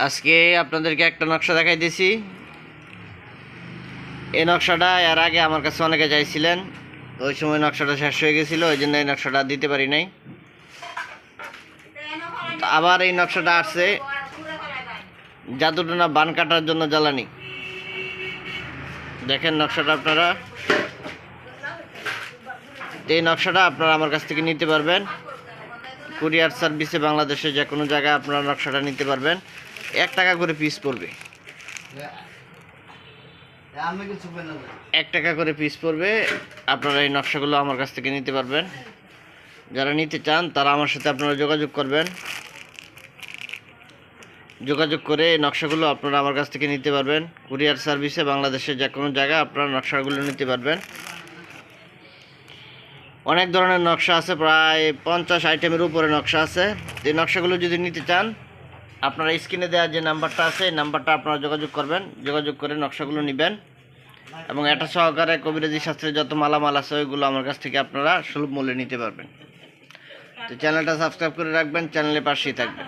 আজকে আপনাদেরকে একটা নকশা দেখাই দিয়েছি। এই নকশাটা এর আগে আমার কাছে অনেকে চাইছিলেন, ওই সময় নকশাটা শেষ হয়ে গেছিলো, ওই জন্য এই নকশাটা দিতে পারি নাই। আবার এই নকশাটা আসছে জাদুটোনা বান কাটার জন্য জ্বালানি। দেখেন নকশাটা আপনারা, এই নকশাটা আপনারা আমার কাছ থেকে নিতে পারবেন। কুরিয়ার সার্ভিসে বাংলাদেশে যে কোনো জায়গায় আপনারা নকশাটা নিতে পারবেন। 1 টাকা করে পিস পড়বে, 1 টাকা করে পিস পড়বে। আপনারা এই নকশাগুলো আমার কাছ থেকে নিতে পারবেন। যারা নিতে চান তারা আমার সাথে আপনারা যোগাযোগ করবেন, যোগাযোগ করে এই নকশাগুলো আপনারা আমার কাছ থেকে নিতে পারবেন। কুরিয়ার সার্ভিসে বাংলাদেশে যে কোনো জায়গায় আপনারা নকশাগুলো নিতে পারবেন। অনেক ধরনের নকশা আছে, প্রায় 50 আইটেমের উপরে নকশা আছে। এই নকশাগুলো যদি নিতে চান আপনারা স্ক্রিনে দেওয়া যে নাম্বারটা আছে এই নাম্বারটা আপনারা যোগাযোগ করবেন, যোগাযোগ করে নকশাগুলো নেবেন এবং এটা সহকারে কবিরাজি শাস্ত্রের যত মালামাল আছে ওইগুলো আমার কাছ থেকে আপনারা সুলভ মূল্যে নিতে পারবেন। তো চ্যানেলটা সাবস্ক্রাইব করে রাখবেন, চ্যানেলের পাশেই থাকবেন।